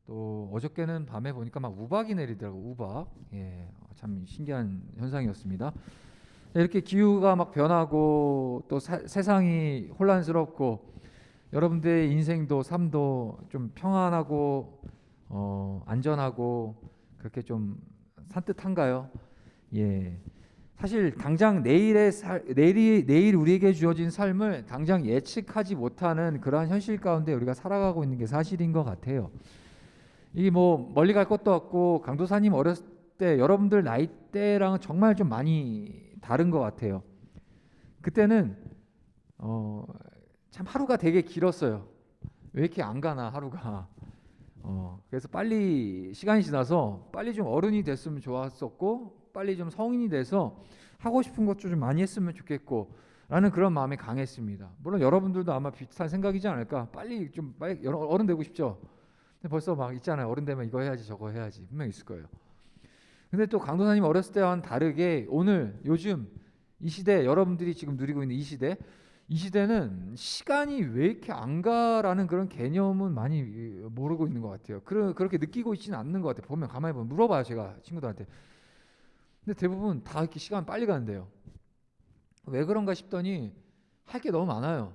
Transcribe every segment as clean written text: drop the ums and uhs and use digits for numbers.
또 어저께는 밤에 보니까 막 우박이 내리더라고. 우박. 예, 참 신기한 현상이었습니다. 이렇게 기후가 막 변하고 또 세상이 혼란스럽고 여러분들의 인생도 삶도 좀 평안하고 안전하고 그렇게 좀 산뜻한가요? 예. 사실 당장 내일 우리에게 주어진 삶을 당장 예측하지 못하는 그러한 현실 가운데 우리가 살아가고 있는 게 사실인 것 같아요. 이게 뭐 멀리 갈 것도 없고 강도사님 어렸을 때 여러분들 나이대랑은 정말 좀 많이 다른 것 같아요. 그때는 참 하루가 되게 길었어요. 왜 이렇게 안 가나 하루가. 그래서 빨리 시간이 지나서 빨리 좀 어른이 됐으면 좋았었고 빨리 좀 성인이 돼서 하고 싶은 것 좀 많이 했으면 좋겠고 라는 그런 마음이 강했습니다. 물론 여러분들도 아마 비슷한 생각이지 않을까. 빨리 어른 되고 싶죠. 근데 벌써 막 있잖아요. 어른 되면 이거 해야지 저거 해야지 분명 있을 거예요. 근데 또 강도사님 어렸을 때와는 다르게 오늘 요즘 이 시대 여러분들이 지금 누리고 있는 이 시대는 시간이 왜 이렇게 안 가라는 그런 개념은 많이 모르고 있는 것 같아요. 그렇게 느끼고 있지는 않는 것 같아요. 가만히 보면 물어봐요 제가 친구들한테. 근데 대부분 다 이렇게 시간 빨리 가는데요. 왜 그런가 싶더니 할 게 너무 많아요.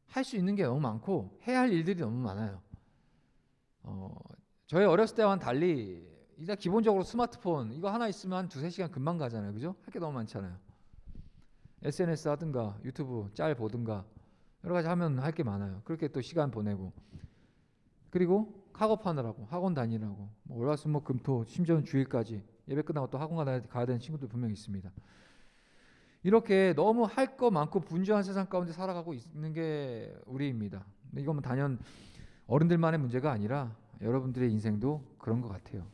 할 수 있는 게 너무 많고 해야 할 일들이 너무 많아요. 저희 어렸을 때와는 달리 일단 기본적으로 스마트폰 이거 하나 있으면 한 두세 시간 금방 가잖아요. 그죠? 할 게 너무 많잖아요. SNS 하든가 유튜브 짤 보든가 여러 가지 하면 할 게 많아요. 그렇게 또 시간 보내고 그리고 학업하느라고 학원 다니라고 뭐 월화수목금토 심지어는 주일까지 예배 끝나고 또 학원 가야 되는 친구들 분명히 있습니다. 이렇게 너무 할 거 많고 분주한 세상 가운데 살아가고 있는 게 우리입니다. 이건 뭐 단연 어른들만의 문제가 아니라 여러분들의 인생도 그런 것 같아요.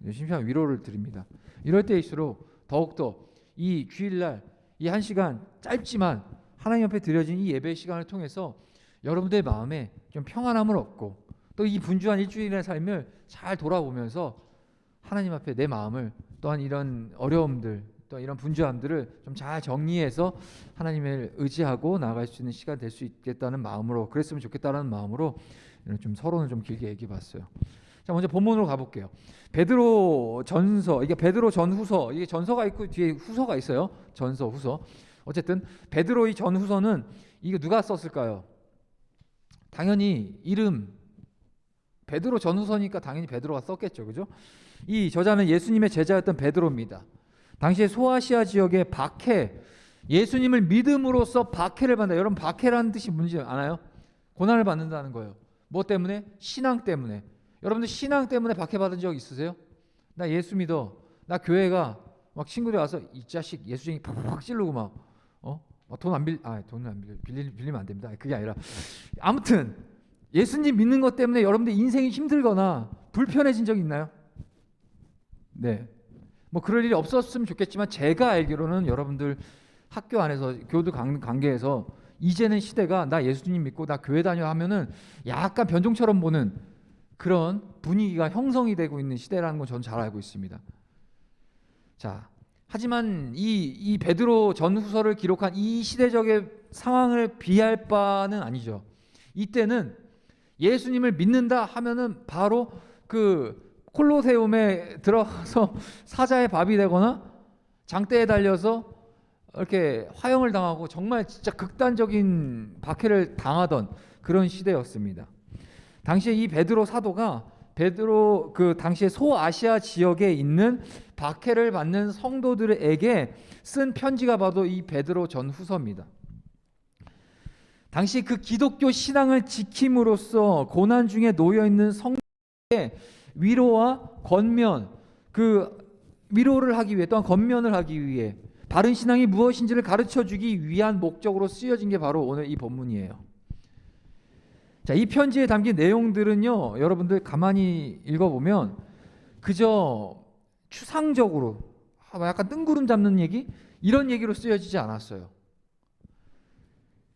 심심한 위로를 드립니다. 이럴 때일수록 더욱더 이 주일날 이 한 시간 짧지만 하나님 옆에 드려진 이 예배 시간을 통해서 여러분들의 마음에 좀 평안함을 얻고 또 이 분주한 일주일의 삶을 잘 돌아보면서 하나님 앞에 내 마음을 또한 이런 어려움들 또 이런 분주함들을 좀 잘 정리해서 하나님을 의지하고 나아갈 수 있는 시간 될 수 있겠다는 마음으로 그랬으면 좋겠다는 마음으로 좀 서론을 좀 길게 얘기해봤어요. 자, 먼저 본문으로 가볼게요. 베드로 전서, 이게 베드로 전후서, 이게 전서가 있고 뒤에 후서가 있어요. 전서, 후서. 어쨌든 베드로 이 전후서는 이게 누가 썼을까요? 당연히 이름 베드로 전후서니까 당연히 베드로가 썼겠죠, 그죠? 이 저자는 예수님의 제자였던 베드로입니다. 당시에 소아시아 지역의 박해, 예수님을 믿음으로써 박해를 받는다. 여러분 박해라는 뜻이 뭔지 아나요? 고난을 받는다는 거예요. 뭐 때문에? 신앙 때문에. 여러분들 신앙 때문에 박해받은 적 있으세요? 나 예수 믿어. 나 교회가 막 친구들 와서 이 자식 예수쟁이 팍팍 찌르고 돈은 안 빌리면 안 됩니다. 그게 아니라 아무튼 예수님 믿는 것 때문에 여러분들 인생이 힘들거나 불편해진 적 있나요? 네. 뭐 그럴 일이 없었으면 좋겠지만 제가 알기로는 여러분들 학교 안에서 교우들 관계에서 이제는 시대가 나 예수님 믿고 나 교회 다녀 하면은 약간 변종처럼 보는 그런 분위기가 형성이 되고 있는 시대라는 건 저는 잘 알고 있습니다. 자, 하지만 이 베드로 전후서를 기록한 이 시대적의 상황을 비할 바는 아니죠. 이때는 예수님을 믿는다 하면은 바로 그 콜로세움에 들어가서 사자의 밥이 되거나 장대에 달려서 이렇게 화형을 당하고 정말 진짜 극단적인 박해를 당하던 그런 시대였습니다. 당시에 이 베드로 사도가 베드로 그 당시에 소아시아 지역에 있는 박해를 받는 성도들에게 쓴 편지가 바로 이 베드로 전후서입니다. 당시 그 기독교 신앙을 지킴으로써 고난 중에 놓여 있는 성도의 위로와 권면, 그 위로를 하기 위해 또한 권면을 하기 위해 바른 신앙이 무엇인지를 가르쳐 주기 위한 목적으로 쓰여진 게 바로 오늘 이 본문이에요. 자, 이 편지에 담긴 내용들은요, 여러분들 가만히 읽어보면 그저 추상적으로 약간 뜬구름 잡는 얘기 이런 얘기로 쓰여지지 않았어요.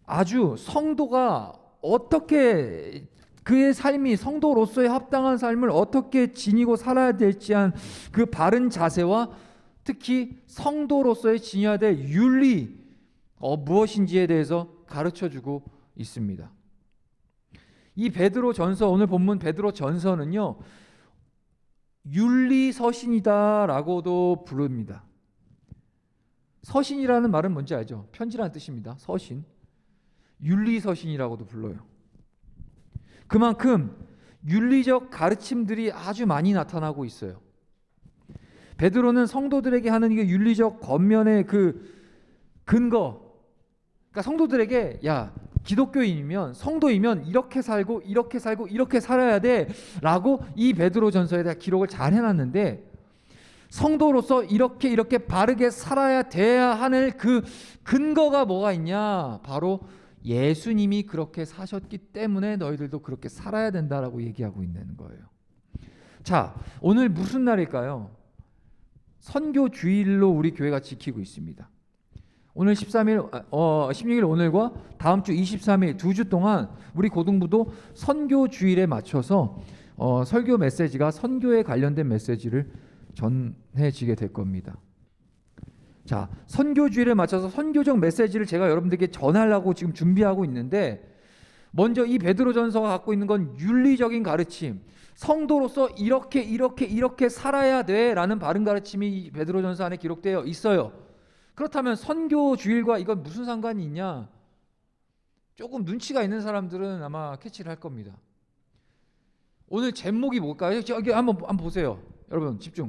아주 성도가 어떻게 그의 삶이 성도로서의 합당한 삶을 어떻게 지니고 살아야 될지 한 그 바른 자세와 특히 성도로서의 지녀야 될 윤리 무엇인지에 대해서 가르쳐주고 있습니다. 이 베드로전서, 오늘 본문 베드로전서는요, 윤리서신이다라고도 부릅니다. 서신이라는 말은 뭔지 알죠? 편지라는 뜻입니다. 서신. 윤리서신이라고도 불러요. 그만큼 윤리적 가르침들이 아주 많이 나타나고 있어요. 베드로는 성도들에게 하는 이게 윤리적 겉면의 그 근거, 그러니까 성도들에게 야, 기독교인이면, 성도이면 이렇게 살고 이렇게 살고 이렇게 살아야 돼 라고 이 베드로전서에 대한 기록을 잘 해놨는데, 성도로서 이렇게 바르게 살아야 돼야 하는 그 근거가 뭐가 있냐? 바로 예수님이 그렇게 사셨기 때문에 너희들도 그렇게 살아야 된다라고 얘기하고 있는 거예요. 자, 오늘 무슨 날일까요? 선교주일로 우리 교회가 지키고 있습니다. 오늘 16일 오늘과 다음 주 23일 2주 동안 우리 고등부도 선교주일에 맞춰서 설교 메시지가 선교에 관련된 메시지를 전해지게 될 겁니다. 자, 선교주일에 맞춰서 선교적 메시지를 제가 여러분들에게 전하려고 지금 준비하고 있는데, 먼저 이 베드로전서가 갖고 있는 건 윤리적인 가르침, 성도로서 이렇게 살아야 돼라는 바른 가르침이 이 베드로전서 안에 기록되어 있어요. 그렇다면 선교주일과 이건 무슨 상관이 있냐? 조금 눈치가 있는 사람들은 아마 캐치를 할 겁니다. 오늘 제목이 뭘까요? 여기 한번 보세요. 여러분 집중.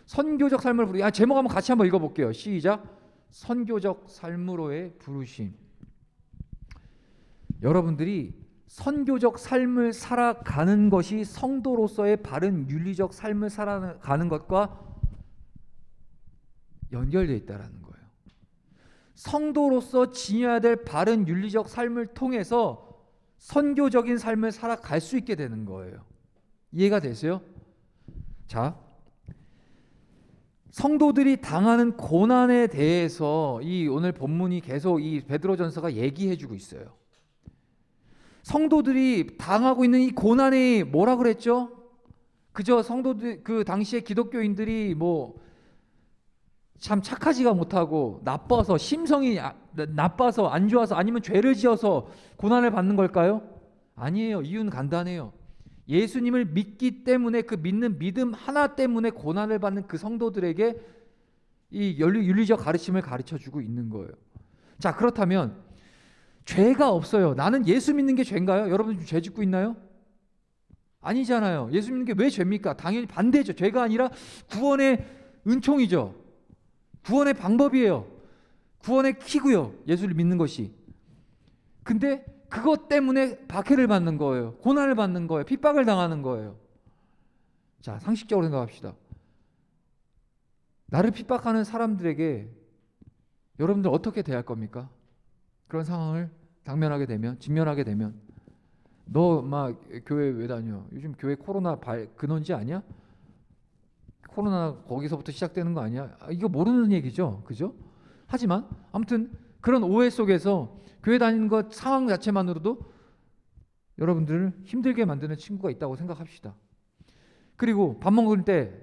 선교적 삶을 제목 한번 같이 한번 읽어볼게요. 시작. 선교적 삶으로의 부르심. 여러분들이 선교적 삶을 살아가는 것이 성도로서의 바른 윤리적 삶을 살아가는 것과 연결되어 있다는 거예요. 성도로서 지녀야 될 바른 윤리적 삶을 통해서 선교적인 삶을 살아갈 수 있게 되는 거예요. 이해가 되세요? 자, 성도들이 당하는 고난에 대해서 이 오늘 본문이 계속 이 베드로전서가 얘기해주고 있어요. 성도들이 당하고 있는 이 고난이 뭐라 그랬죠? 그저 성도들, 그 당시에 기독교인들이 참 착하지가 못하고 나빠서, 심성이 나빠서, 안 좋아서, 아니면 죄를 지어서 고난을 받는 걸까요? 아니에요. 이유는 간단해요. 예수님을 믿기 때문에, 그 믿는 믿음 하나 때문에 고난을 받는 그 성도들에게 이 윤리적 가르침을 가르쳐주고 있는 거예요. 자, 그렇다면 죄가 없어요. 나는 예수 믿는 게 죄인가요? 여러분 지금 죄 짓고 있나요? 아니잖아요. 예수 믿는 게 왜 죄입니까? 당연히 반대죠. 죄가 아니라 구원의 은총이죠. 구원의 방법이에요. 구원의 키고요. 예수를 믿는 것이. 근데 그것 때문에 박해를 받는 거예요. 고난을 받는 거예요. 핍박을 당하는 거예요. 자, 상식적으로 생각합시다. 나를 핍박하는 사람들에게 여러분들 어떻게 대할 겁니까? 그런 상황을 직면하게 되면 너 막 교회 왜 다녀? 요즘 교회 코로나 근원지 아니야? 코로나 거기서부터 시작되는 거 아니야? 이거 모르는 얘기죠. 그죠? 하지만 아무튼 그런 오해 속에서 교회 다니는 것 상황 자체만으로도 여러분들을 힘들게 만드는 친구가 있다고 생각합시다. 그리고 밥 먹을 때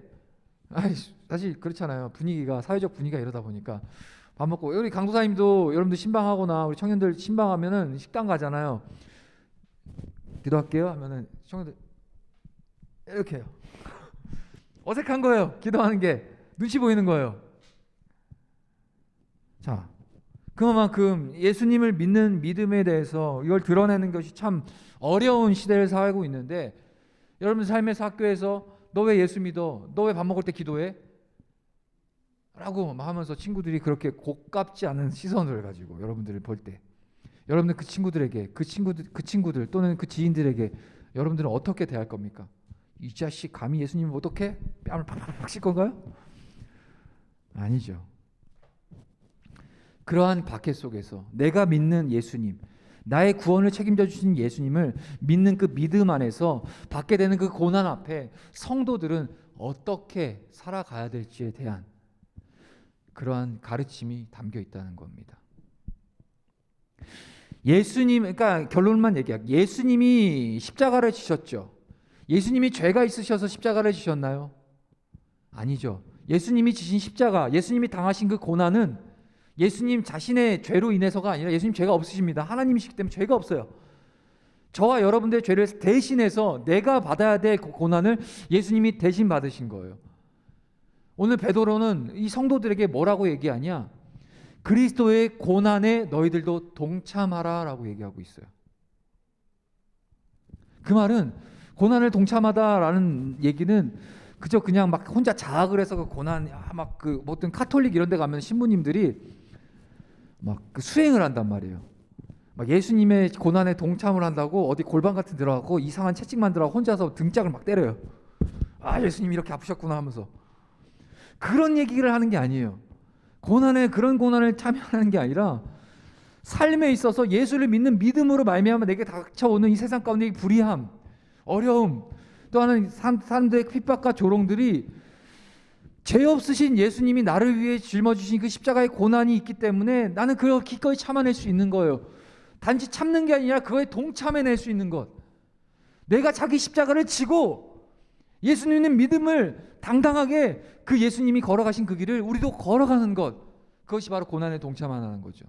사실 그렇잖아요. 분위기가, 사회적 분위기가 이러다 보니까 밥 먹고, 우리 강도사님도 여러분들 신방하거나 우리 청년들 신방하면은 식당 가잖아요. 기도할게요 하면은 청년들 이렇게 해요. 어색한 거예요. 기도하는 게 눈치 보이는 거예요. 자, 그만큼 예수님을 믿는 믿음에 대해서 이걸 드러내는 것이 참 어려운 시대를 살고 있는데, 여러분 삶에서, 학교에서 너 왜 예수 믿어? 너 왜 밥 먹을 때 기도해? 라고 하면서 친구들이 그렇게 고깝지 않은 시선을 가지고 여러분들을 볼 때, 여러분들 그 친구들에게, 그 친구들 또는 그 지인들에게 여러분들은 어떻게 대할 겁니까? 이 자식 감히 예수님을 어떻게? 뺨을 팍팍팍 칠 건가요? 아니죠. 그러한 박해 속에서 내가 믿는 예수님, 나의 구원을 책임져 주신 예수님을 믿는 그 믿음 안에서 받게 되는 그 고난 앞에 성도들은 어떻게 살아가야 될지에 대한 그러한 가르침이 담겨 있다는 겁니다. 예수님, 그러니까 결론만 얘기할게요. 예수님이 십자가를 지셨죠. 예수님이 죄가 있으셔서 십자가를 지셨나요? 아니죠. 예수님이 지신 십자가, 예수님이 당하신 그 고난은 예수님 자신의 죄로 인해서가 아니라, 예수님 죄가 없으십니다. 하나님이시기 때문에 죄가 없어요. 저와 여러분들의 죄를 대신해서 내가 받아야 될 고난을 예수님이 대신 받으신 거예요. 오늘 베드로는 이 성도들에게 뭐라고 얘기하냐? 그리스도의 고난에 너희들도 동참하라 라고 얘기하고 있어요. 그 말은 고난을 동참하다라는 얘기는 그저 그냥 막 혼자 자학을 해서 그 고난 막 그 어떤 카톨릭 이런 데 가면 신부님들이 막 그 수행을 한단 말이에요. 막 예수님의 고난에 동참을 한다고 어디 골방 같은 데 들어가고 이상한 채찍 만들어 혼자서 등짝을 막 때려요. 아, 예수님 이렇게 아프셨구나 하면서. 그런 얘기를 하는 게 아니에요. 그런 고난을 참여하는 게 아니라 삶에 있어서 예수를 믿는 믿음으로 말미암아 내게 닥쳐오는 이 세상 가운데 이 불의함, 어려움, 또 하는 사람들의 핍박과 조롱들이 죄 없으신 예수님이 나를 위해 짊어지신 그 십자가의 고난이 있기 때문에 나는 그걸 기꺼이 참아낼 수 있는 거예요. 단지 참는 게 아니라 그거에 동참해낼 수 있는 것. 내가 자기 십자가를 지고 예수님의 믿음을 당당하게 그 예수님이 걸어가신 그 길을 우리도 걸어가는 것. 그것이 바로 고난에 동참하는 거죠.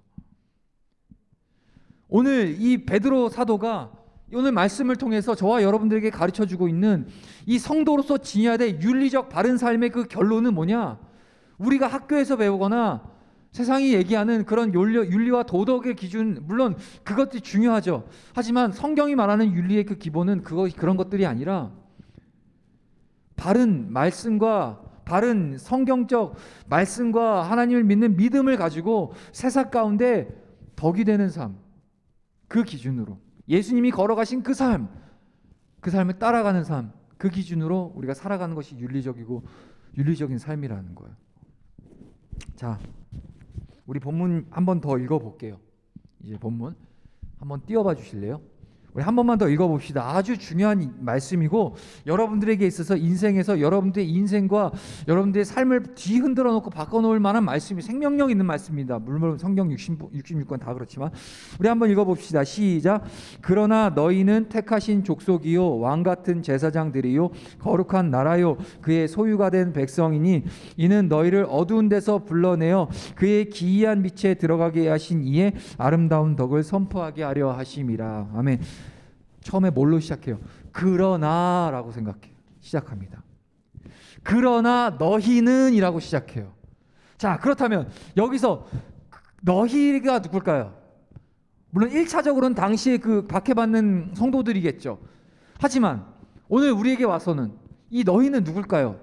오늘 이 베드로 사도가 오늘 말씀을 통해서 저와 여러분들에게 가르쳐주고 있는 이 성도로서 지녀야 될 윤리적 바른 삶의 그 결론은 뭐냐? 우리가 학교에서 배우거나 세상이 얘기하는 그런 윤리와 도덕의 기준, 물론 그것도 중요하죠. 하지만 성경이 말하는 윤리의 그 기본은 그런 것들이 아니라 바른 말씀과 바른 성경적 말씀과 하나님을 믿는 믿음을 가지고 세상 가운데 덕이 되는 삶, 그 기준으로 예수님이 걸어가신 그 삶을 따라가는 삶, 그 기준으로 우리가 살아가는 것이 윤리적인 삶이라는 거예요. 자, 우리 본문 한 번 더 읽어볼게요. 이제 본문 한번 띄워봐 주실래요? 우리 한 번만 더 읽어봅시다. 아주 중요한 말씀이고 여러분들에게 있어서 인생에서 여러분들의 인생과 여러분들의 삶을 뒤흔들어 놓고 바꿔놓을 만한 말씀이 생명력 있는 말씀입니다. 물론 성경 66권 다 그렇지만 우리 한번 읽어봅시다. 시작. 그러나 너희는 택하신 족속이요 왕같은 제사장들이요 거룩한 나라요 그의 소유가 된 백성이니 이는 너희를 어두운 데서 불러내어 그의 기이한 빛에 들어가게 하신 이의 아름다운 덕을 선포하게 하려 하심이라. 아멘. 처음에 뭘로 시작해요? 그러나 라고 시작합니다. 그러나 너희는 이라고 시작해요. 자, 그렇다면 여기서 너희가 누굴까요? 물론 1차적으로는 당시에 그 박해받는 성도들이겠죠. 하지만 오늘 우리에게 와서는 이 너희는 누굴까요?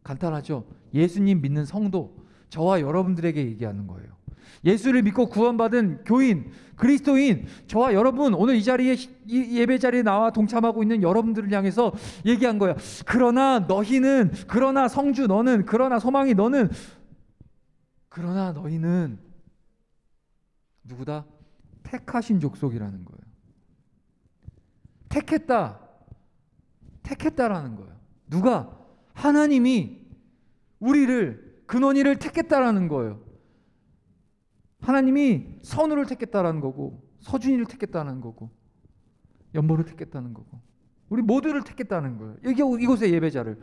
간단하죠. 예수님 믿는 성도, 저와 여러분들에게 얘기하는 거예요. 예수를 믿고 구원받은 교인, 그리스도인, 저와 여러분, 오늘 이 자리에 이 예배 자리에 나와 동참하고 있는 여러분들을 향해서 얘기한 거야. 그러나 너희는, 그러나 성주 너는, 그러나 소망이 너는, 그러나 너희는 누구다? 택하신 족속이라는 거예요. 택했다라는 거예요. 누가? 하나님이 우리를, 근원이를 택했다라는 거예요. 하나님이 선우를 택했다라는 거고 서준이를 택했다는 거고 연보를 택했다는 거고 우리 모두를 택했다는 거예요. 이곳의 예배자를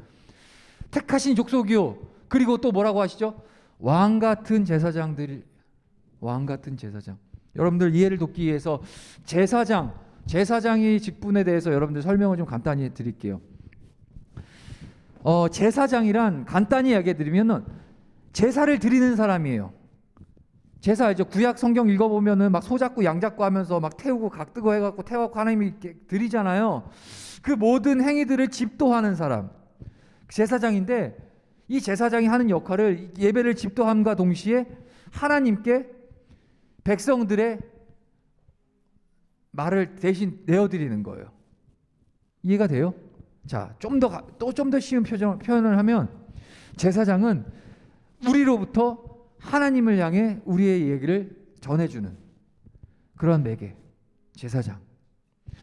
택하신 족속이요. 그리고 또 뭐라고 하시죠? 왕같은 제사장들이, 왕같은 제사장. 여러분들 이해를 돕기 위해서 제사장의 직분에 대해서 여러분들 설명을 좀 간단히 드릴게요. 제사장이란 간단히 이야기해 드리면은 제사를 드리는 사람이에요. 제사 알죠? 구약 성경 읽어보면은 막 소 잡고 양 잡고 하면서 막 태우고 각 뜨고 해갖고 태워갖고 하나님이 이렇게 드리잖아요. 그 모든 행위들을 집도하는 사람 제사장인데, 이 제사장이 하는 역할을 예배를 집도함과 동시에 하나님께 백성들의 말을 대신 내어드리는 거예요. 이해가 돼요? 자, 좀 더 쉬운 표현을 하면 제사장은 우리로부터 하나님을 향해 우리의 얘기를 전해주는 그런 매개, 제사장.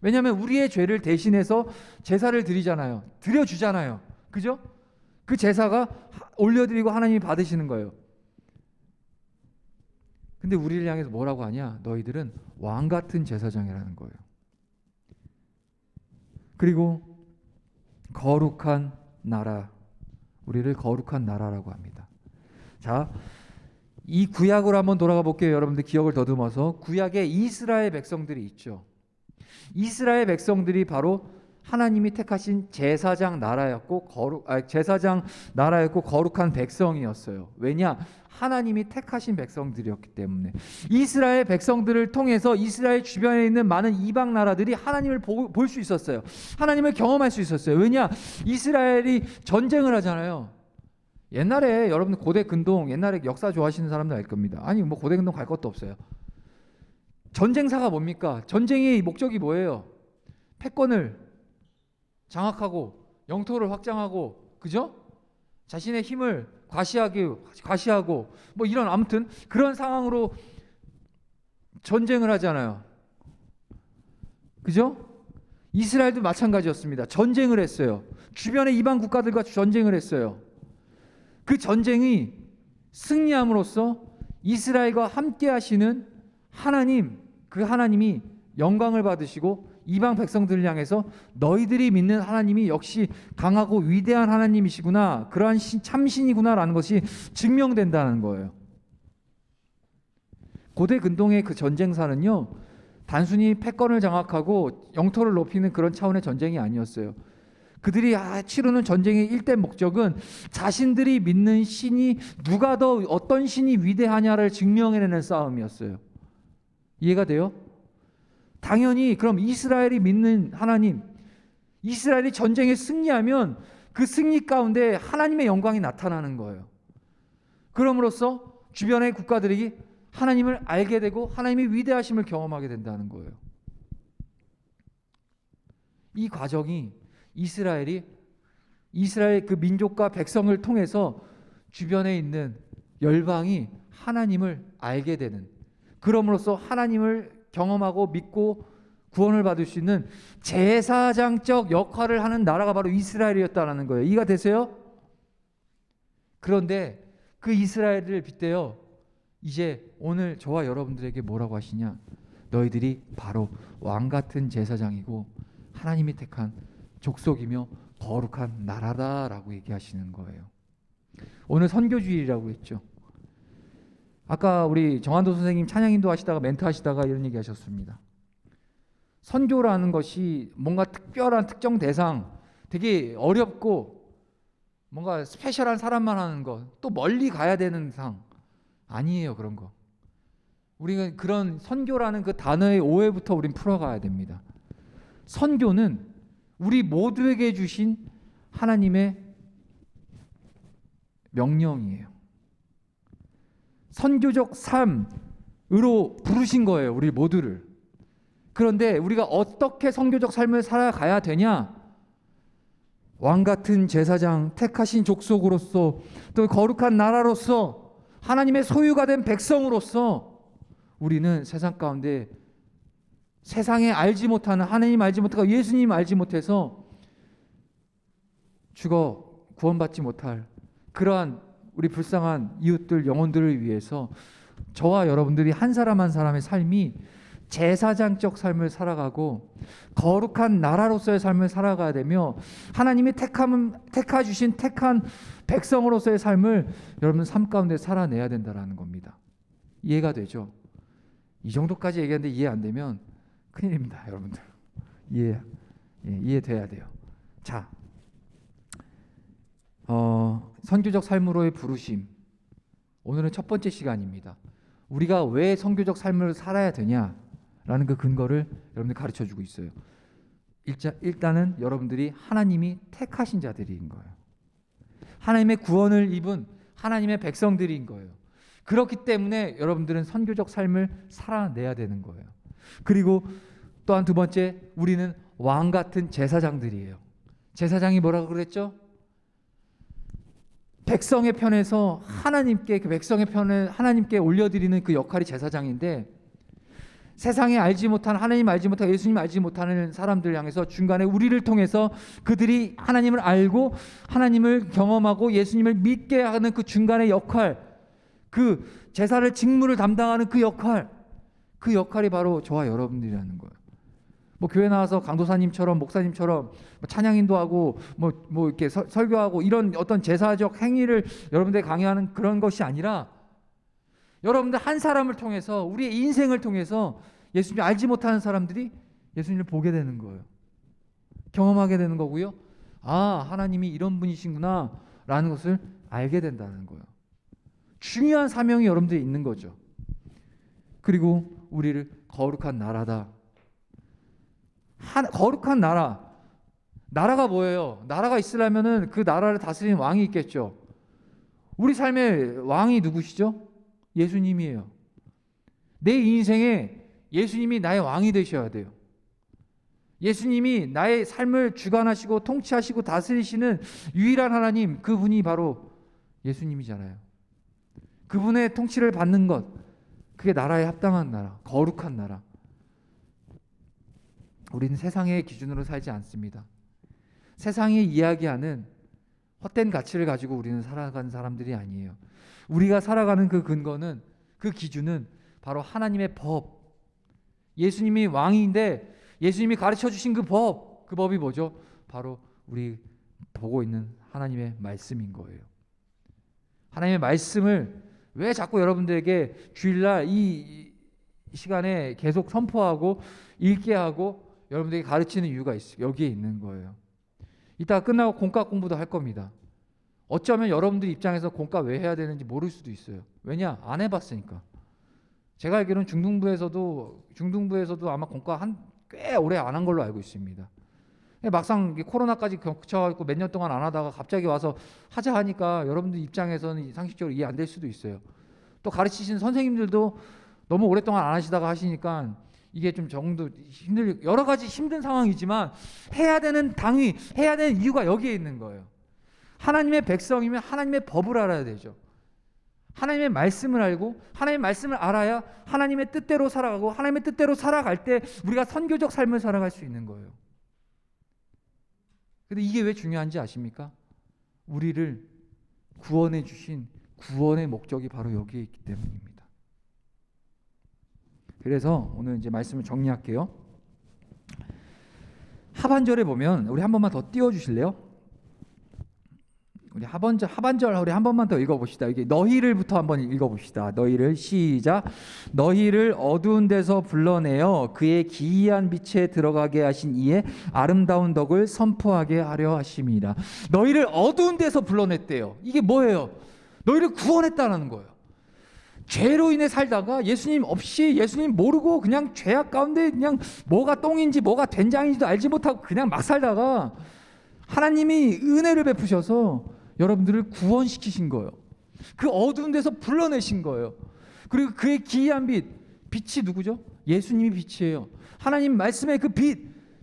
왜냐하면 우리의 죄를 대신해서 제사를 드려주잖아요. 그죠? 그 제사가 올려드리고 하나님이 받으시는 거예요. 근데 우리를 향해서 뭐라고 하냐? 너희들은 왕같은 제사장이라는 거예요. 그리고 거룩한 나라, 우리를 거룩한 나라라고 합니다. 자, 이 구약으로 한번 돌아가 볼게요. 여러분들 기억을 더듬어서 구약에 이스라엘 백성들이 있죠. 이스라엘 백성들이 바로 하나님이 택하신 제사장 나라였고 거룩한 백성이었어요. 왜냐? 하나님이 택하신 백성들이었기 때문에. 이스라엘 백성들을 통해서 이스라엘 주변에 있는 많은 이방 나라들이 하나님을 볼 수 있었어요. 하나님을 경험할 수 있었어요. 왜냐? 이스라엘이 전쟁을 하잖아요. 옛날에 여러분 고대 근동, 옛날에 역사 좋아하시는 사람들 알 겁니다. 아니 뭐 고대 근동 갈 것도 없어요. 전쟁사가 뭡니까? 전쟁의 목적이 뭐예요? 패권을 장악하고 영토를 확장하고, 그죠? 자신의 힘을 과시하고 뭐 이런, 아무튼 그런 상황으로 전쟁을 하잖아요. 그죠? 이스라엘도 마찬가지였습니다. 전쟁을 했어요. 주변의 이방 국가들과 전쟁을 했어요. 그 전쟁이 승리함으로써 이스라엘과 함께 하시는 하나님, 그 하나님이 영광을 받으시고 이방 백성들을 향해서 너희들이 믿는 하나님이 역시 강하고 위대한 하나님이시구나, 그러한 참신이구나라는 것이 증명된다는 거예요. 고대 근동의 그 전쟁사는요, 단순히 패권을 장악하고 영토를 높이는 그런 차원의 전쟁이 아니었어요. 그들이 치르는 전쟁의 일대 목적은 자신들이 믿는 신이 누가 더 어떤 신이 위대하냐를 증명해내는 싸움이었어요. 이해가 돼요? 당연히 그럼 이스라엘이 믿는 하나님, 이스라엘이 전쟁에 승리하면 그 승리 가운데 하나님의 영광이 나타나는 거예요. 그럼으로써 주변의 국가들이 하나님을 알게 되고 하나님의 위대하심을 경험하게 된다는 거예요. 이 과정이 이스라엘 그 민족과 백성을 통해서 주변에 있는 열방이 하나님을 알게 되는, 그럼으로써 하나님을 경험하고 믿고 구원을 받을 수 있는 제사장적 역할을 하는 나라가 바로 이스라엘이었다는 거예요. 이해가 되세요? 그런데 그 이스라엘을 빗대어 이제 오늘 저와 여러분들에게 뭐라고 하시냐? 너희들이 바로 왕 같은 제사장이고 하나님이 택한 족속이며 거룩한 나라다라고 얘기하시는 거예요. 오늘 선교주일이라고 했죠. 아까 우리 정한도 선생님 찬양인도 하시다가 멘트 하시다가 이런 얘기 하셨습니다. 선교라는 것이 뭔가 특별한 특정 대상, 되게 어렵고 뭔가 스페셜한 사람만 하는 것, 또 멀리 가야 되는 상 아니에요. 그런 거. 우리가 그런 선교라는 그 단어의 오해부터 우린 풀어가야 됩니다. 선교는 우리 모두에게 주신 하나님의 명령이에요. 선교적 삶으로 부르신 거예요, 우리 모두를. 그런데 우리가 어떻게 선교적 삶을 살아가야 되냐? 왕 같은 제사장, 택하신 족속으로서, 또 거룩한 나라로서, 하나님의 소유가 된 백성으로서 우리는 세상 가운데 세상에 알지 못하는, 하나님 알지 못하고 예수님 알지 못해서 죽어 구원받지 못할 그러한 우리 불쌍한 이웃들, 영혼들을 위해서 저와 여러분들이 한 사람 한 사람의 삶이 제사장적 삶을 살아가고 거룩한 나라로서의 삶을 살아가야 되며, 하나님이 택하주신 택한 백성으로서의 삶을 여러분 삶 가운데 살아내야 된다는 겁니다. 이해가 되죠? 이 정도까지 얘기하는데 이해 안 되면 큰일입니다, 여러분들. 이해돼야 돼요. 자, 선교적 삶으로의 부르심, 오늘은 첫 번째 시간입니다. 우리가 왜 선교적 삶을 살아야 되냐라는 그 근거를 여러분들 가르쳐주고 있어요. 일단은 여러분들이 하나님이 택하신 자들인 거예요. 하나님의 구원을 입은 하나님의 백성들인 거예요. 그렇기 때문에 여러분들은 선교적 삶을 살아내야 되는 거예요. 그리고 또한 두 번째, 우리는 왕 같은 제사장들이에요. 제사장이 뭐라고 그랬죠? 백성의 편에서 하나님께, 그 백성의 편을 하나님께 올려드리는 그 역할이 제사장인데, 세상에 알지 못한, 하나님 알지 못하고 예수님 알지 못하는 사람들 향해서 중간에 우리를 통해서 그들이 하나님을 알고 하나님을 경험하고 예수님을 믿게 하는 그 중간의 역할, 그 제사를 직무를 담당하는 그 역할이 바로 저와 여러분들이라는 거예요. 뭐 교회 나와서 강도사님처럼 목사님처럼 찬양인도 하고 뭐 이렇게 설교하고 이런 어떤 제사적 행위를 여러분들이 강요하는 그런 것이 아니라, 여러분들 한 사람을 통해서, 우리의 인생을 통해서 예수님 알지 못하는 사람들이 예수님을 보게 되는 거예요. 경험하게 되는 거고요. 아, 하나님이 이런 분이신구나 라는 것을 알게 된다는 거예요. 중요한 사명이 여러분들이 있는 거죠. 그리고 우리를 거룩한 나라다. 거룩한 나라가 뭐예요? 나라가 있으려면은 그 나라를 다스리는 왕이 있겠죠. 우리 삶의 왕이 누구시죠? 예수님이에요. 내 인생에 예수님이 나의 왕이 되셔야 돼요. 예수님이 나의 삶을 주관하시고 통치하시고 다스리시는 유일한 하나님, 그분이 바로 예수님이잖아요. 그분의 통치를 받는 것, 그게 나라에 합당한 나라, 거룩한 나라. 우리는 세상의 기준으로 살지 않습니다. 세상이 이야기하는 헛된 가치를 가지고 우리는 살아가는 사람들이 아니에요. 우리가 살아가는 그 근거는, 그 기준은 바로 하나님의 법. 예수님이 왕인데 예수님이 가르쳐 주신 그 법이 뭐죠? 바로 우리 보고 있는 하나님의 말씀인 거예요. 하나님의 말씀을 왜 자꾸 여러분들에게 주일날 이 시간에 계속 선포하고 읽게 하고 여러분들에게 가르치는 이유가 여기에 있는 거예요. 이따가 끝나고 공과 공부도 할 겁니다. 어쩌면 여러분들 입장에서 공과 왜 해야 되는지 모를 수도 있어요. 왜냐? 안 해봤으니까. 제가 알기로는 중등부에서도 아마 공과 꽤 오래 안 한 걸로 알고 있습니다. 막상 코로나까지 겹쳐가지고 몇 년 동안 안 하다가 갑자기 와서 하자 하니까 여러분들 입장에서는 상식적으로 이해 안 될 수도 있어요. 또 가르치시는 선생님들도 너무 오랫동안 안 하시다가 하시니까 이게 좀 정도 여러 가지 힘든 상황이지만 해야 되는 당위, 해야 되는 이유가 여기에 있는 거예요. 하나님의 백성이면 하나님의 법을 알아야 되죠. 하나님의 말씀을 알고 하나님의 말씀을 알아야 하나님의 뜻대로 살아가고 하나님의 뜻대로 살아갈 때 우리가 선교적 삶을 살아갈 수 있는 거예요. 근데 이게 왜 중요한지 아십니까? 우리를 구원해 주신 구원의 목적이 바로 여기에 있기 때문입니다. 그래서 오늘 이제 말씀을 정리할게요. 하반절에 보면 우리 한 번만 더 띄워 주실래요? 우리 하반절 우리 한 번만 더 읽어봅시다. 이게 너희를부터 한번 읽어봅시다. 너희를 시작. 너희를 어두운 데서 불러내어 그의 기이한 빛에 들어가게 하신 이의 아름다운 덕을 선포하게 하려 하심이라. 너희를 어두운 데서 불러냈대요. 이게 뭐예요? 너희를 구원했다는 거예요. 죄로 인해 살다가 예수님 없이 예수님 모르고 그냥 죄악 가운데 그냥 뭐가 똥인지 뭐가 된장인지도 알지 못하고 그냥 막 살다가 하나님이 은혜를 베푸셔서 여러분들을 구원시키신 거예요. 그 어두운 데서 불러내신 거예요. 그리고 그의 기이한 빛이 누구죠? 예수님이 빛이에요. 하나님 말씀의 그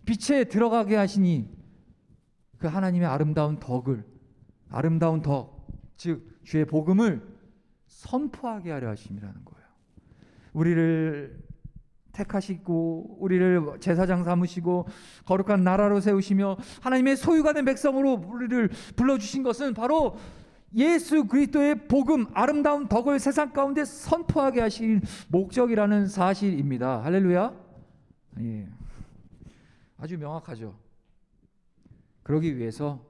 빛에 들어가게 하시니 그 하나님의 아름다운 덕, 즉 주의 복음을 선포하게 하려 하심이라는 거예요. 우리를 택하시고 우리를 제사장 삼으시고 거룩한 나라로 세우시며 하나님의 소유가 된 백성으로 우리를 불러주신 것은 바로 예수 그리스도의 복음, 아름다운 덕을 세상 가운데 선포하게 하신 목적이라는 사실입니다. 할렐루야. 예. 아주 명확하죠. 그러기 위해서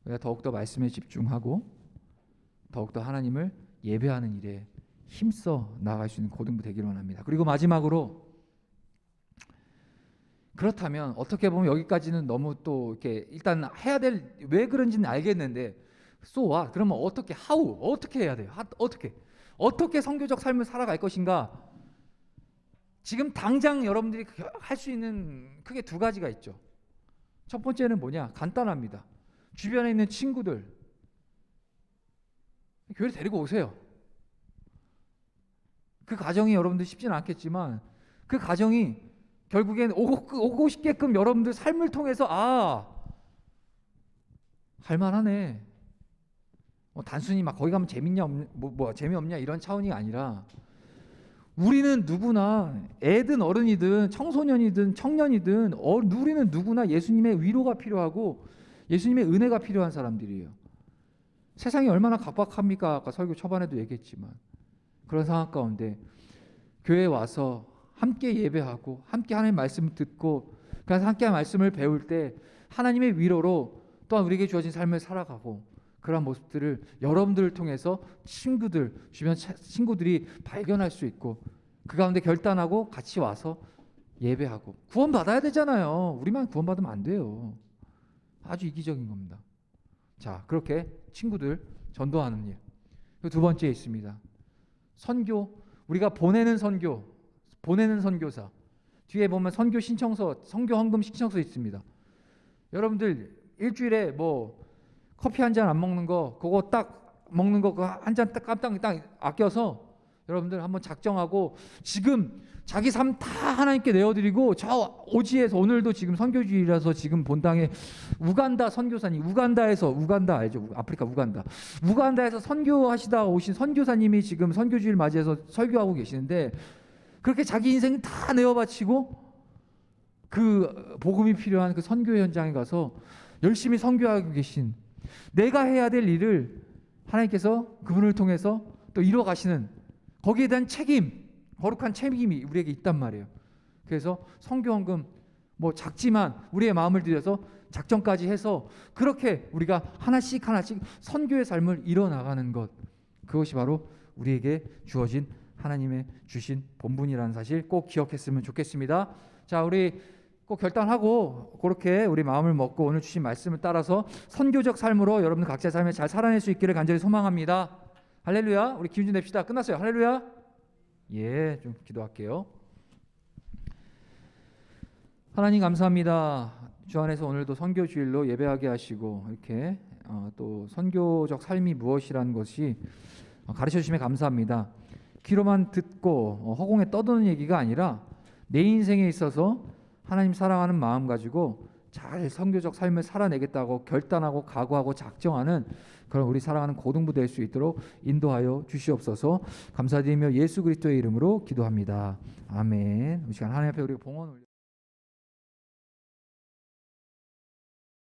우리가 더욱더 말씀에 집중하고 더욱더 하나님을 예배하는 일에 힘써 나아갈 수 있는 고등부 되기를 원합니다. 그리고 마지막으로, 그렇다면 어떻게 보면 여기까지는 너무 또 이렇게 일단 해야 될 왜 그런지는 알겠는데 so what? 그러면 어떻게 해야 돼요? 어떻게 선교적 삶을 살아갈 것인가? 지금 당장 여러분들이 할 수 있는 크게 두 가지가 있죠. 첫 번째는 뭐냐? 간단합니다. 주변에 있는 친구들 교회를 데리고 오세요. 그 가정이 여러분들 쉽지는 않겠지만 그 가정이 결국엔 오고 싶게끔 여러분들 삶을 통해서 할만하네. 단순히 막 거기 가면 재밌냐 재미없냐 이런 차원이 아니라 우리는 누구나 애든 어른이든 청소년이든 청년이든 우리는 누구나 예수님의 위로가 필요하고 예수님의 은혜가 필요한 사람들이에요. 세상이 얼마나 각박합니까? 아까 설교 초반에도 얘기했지만 그런 상황 가운데 교회에 와서 함께 예배하고 함께 하나님의 말씀을 듣고 그래서 함께 말씀을 배울 때 하나님의 위로로 또한 우리에게 주어진 삶을 살아가고 그런 모습들을 여러분들을 통해서 주변 친구들이 발견할 수 있고 그 가운데 결단하고 같이 와서 예배하고 구원 받아야 되잖아요. 우리만 구원 받으면 안 돼요. 아주 이기적인 겁니다. 자, 그렇게 친구들 전도하는 일. 그 두 번째 있습니다. 선교. 우리가 보내는 선교, 보내는 선교사. 뒤에 보면 선교 신청서, 선교 헌금 신청서 있습니다. 여러분들 일주일에 뭐 커피 한 잔 안 먹는 거, 그거 딱 먹는 거 한 잔 딱 깜딱 딱 아껴서 여러분들 한번 작정하고 지금 자기 삶 다 하나님께 내어드리고 저 오지에서 오늘도 지금 선교주일이라서 지금 본당에 우간다 선교사님, 우간다 알죠? 아프리카 우간다에서 선교하시다 오신 선교사님이 지금 선교주일 맞이해서 설교하고 계시는데 그렇게 자기 인생 다 내어바치고 그 복음이 필요한 그 선교 현장에 가서 열심히 선교하고 계신, 내가 해야 될 일을 하나님께서 그분을 통해서 또 이루어 가시는 거기에 대한 책임, 거룩한 책임이 우리에게 있단 말이에요. 그래서 선교헌금 뭐 작지만 우리의 마음을 들여서 작정까지 해서 그렇게 우리가 하나씩 선교의 삶을 이뤄나가는 것, 그것이 바로 우리에게 주어진 하나님의 주신 본분이라는 사실 꼭 기억했으면 좋겠습니다. 자, 우리 꼭 결단하고 그렇게 우리 마음을 먹고 오늘 주신 말씀을 따라서 선교적 삶으로 여러분 각자의 삶을 잘 살아낼 수 있기를 간절히 소망합니다. 할렐루야. 우리 기운 좀 냅시다. 끝났어요. 할렐루야. 예, 좀 기도할게요. 하나님 감사합니다. 주 안에서 오늘도 선교주일로 예배하게 하시고 이렇게 또 선교적 삶이 무엇이라는 것이 가르쳐 주심에 감사합니다. 귀로만 듣고 허공에 떠도는 얘기가 아니라 내 인생에 있어서 하나님 사랑하는 마음 가지고 잘 선교적 삶을 살아내겠다고 결단하고 각오하고 작정하는 그런 우리 사랑하는 고등부 될 수 있도록 인도하여 주시옵소서. 감사드리며 예수 그리스도의 이름으로 기도합니다. 아멘. 이 시간 하나님 앞에 우리가 봉헌 올려